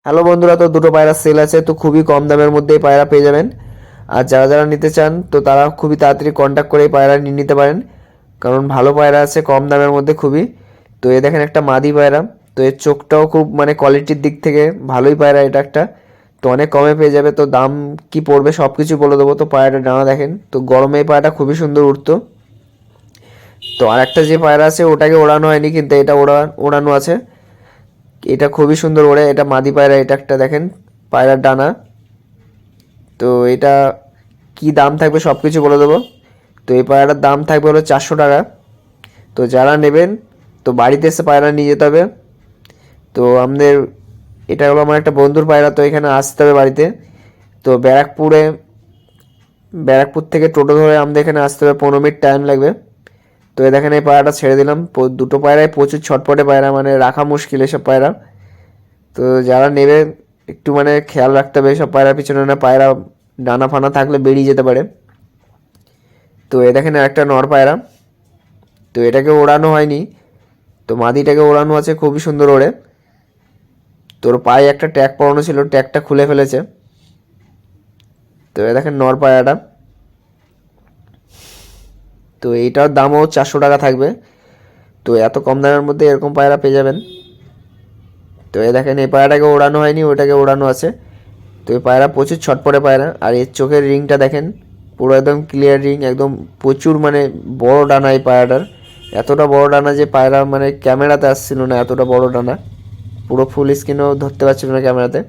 Hello বন্ধুরা, তো দুটো পায়রা সেল আছে, তো খুবই কম দামের মধ্যেই পায়রা পেয়ে যাবেন। আর যারা যারা নিতে চান তো তারা খুবই তাড়াতাড়ি কন্ট্যাক্ট করে এই পায়রা নিয়ে নিতে পারেন, কারণ ভালো পায়রা আছে কম দামের মধ্যে খুবই। তো এ দেখেন একটা মাদি পায়রা, তো এর চোখটাও খুব মানে কোয়ালিটির দিক থেকে ভালোই পায়রা, এটা একটা তো অনেক কমে পেয়ে যাবে। তো দাম কি পড়বে সব কিছু বলে দেবো। তো পায়রাটা ডানা দেখেন, তো গরমে এই পায়রাটা খুবই সুন্দর উঠতো। তো আর একটা যে পায়রা আছে ওটাকে ওড়ানো হয়নি, কিন্তু এটা ওড়ানো আছে। এটা খুবই সুন্দর ওড়ে, এটা মাদি পায়রা, এটা একটা দেখেন পায়রার ডানা। তো এটা কি দাম থাকবে সব কিছু বলে দেবো। তো এই পায়রাটার দাম থাকবে হলো 400 টাকা। তো যারা নেবেন তো বাড়িতে এসে পায়রা নিয়ে যেতে হবে। তো আমাদের এটা হলো আমার একটা বন্ধুর পায়রা, তো এখানে আসতে হবে বাড়িতে। তো ব্যারাকপুর থেকে টোটো ধরে আমাদের এখানে আসতে হবে, 15 মিনিট টাইম লাগবে। তো এ দেখেন এই পায়রাটা ছেড়ে দিলাম। দুটো পায়রায় প্রচুর ছটপটে পায়রা, মানে রাখা মুশকিল এসব পায়রা। তো যারা নেবে একটু মানে খেয়াল রাখতে হবে সব পায়রার পিছনে, না পায়রা ডানা ফানা থাকলে বেরিয়ে যেতে পারে। তো এ দেখেন একটা নর পায়রা, তো এটাকে ওড়ানো হয়নি, তো মাদিটাকে ওড়ানো আছে, খুবই সুন্দর ওড়ে। তোর পায়ে একটা ট্যাগ পরানো ছিল, ট্যাগটা খুলে ফেলেছে। তো এ দেখেন নর পায়রাটা, তো এইটার দামও 400 টাকা থাকবে। তো এত কম দামের মধ্যে এরকম পায়রা পেয়ে যাবেন। তো এ দেখেন এই পায়রাটাকে ওড়ানো হয়নি, ওটাকে ওড়ানো আছে। তো এই পায়রা প্রচুর ছটপটে পায়রা। আর এর চোখের রিংটা দেখেন, পুরো একদম ক্লিয়ার রিং, একদম প্রচুর মানে বড় ডানা এই পায়রাটার। এতটা বড় ডানা যে পায়রা মানে ক্যামেরাতে আসছিল না, এতটা বড় ডানা, পুরো ফুল স্ক্রিনও ধরতে পারছিল না ক্যামেরাতে।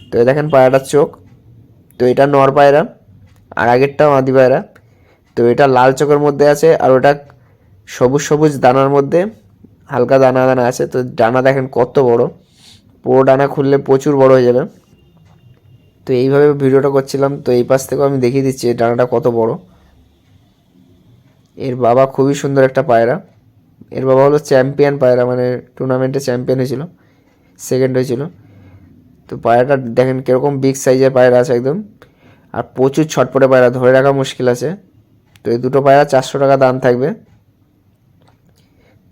তো এই দেখেন পায়রাটার চোখ। তো এটা নর পায়রা, আর আগেরটাও মাদি পায়রা। তো এটা লাল চোখের মধ্যে আছে, আর ওটা সবুজ সবুজ দানার মধ্যে হালকা দানা দানা আছে। তো ডানা দেখেন কত বড়, পুরো ডানা খুললে প্রচুর বড় হয়ে যাবে। তো এইভাবে ভিডিওটা করছিলাম, তো এই পাশ থেকেও আমি দেখিয়ে দিচ্ছি এই ডানাটা কত বড়। এর বাবা খুবই সুন্দর একটা পায়রা। এর বাবা হলো চ্যাম্পিয়ন পায়রা, মানে টুর্নামেন্টে চ্যাম্পিয়ন হয়েছিল, সেকেন্ড হয়েছিল। তো পায়রাটা দেখেন কীরকম বিগ সাইজের পায়রা আছে একদম, আর প্রচুর ছটপটে পায়রা, ধরে রাখা মুশকিল আছে। তো এই দুটো পায়রা 400 টাকা দাম থাকবে,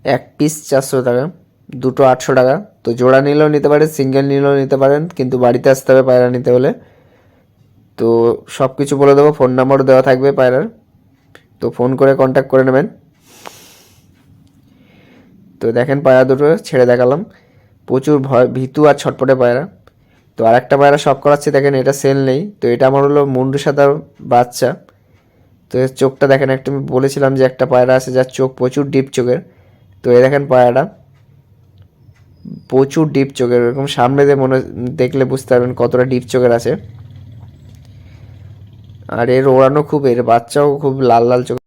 এক পিস 400 টাকা, দুটো 800 টাকা। তো জোড়া নিলেও নিতে পারেন, সিঙ্গেল নিলেও নিতে পারেন, কিন্তু বাড়িতে আসতে হবে পায়রা নিতে হলে। তো সব কিছু বলে দেবো, ফোন নাম্বারও দেওয়া থাকবে পায়রার, তো ফোন করে কন্ট্যাক্ট করে নেবেন। তো দেখেন পায়রা দুটো ছেড়ে দেখালাম, প্রচুর ভীতু আর ছটপটে পায়রা। তো আর একটা পায়রা শখ করাচ্ছি, দেখেন এটা সেল নেই। তো এটা আমার হলো মুন্ডু সাদার বাচ্চা। তো এর চোখটা দেখেন, একটা আমি বলেছিলাম যে একটা পায়রা আছে যার চোখ প্রচুর ডিপ চোখের। তো এই দেখেন পায়রাটা প্রচুর ডিপ চোখের, এরকম সামনে দিয়ে দেখলে বুঝতে পারবেন কতটা ডিপ চোখের আছে। আর এর ওড়ানো খুব, এর বাচ্চাও খুব লাল লাল চোখ।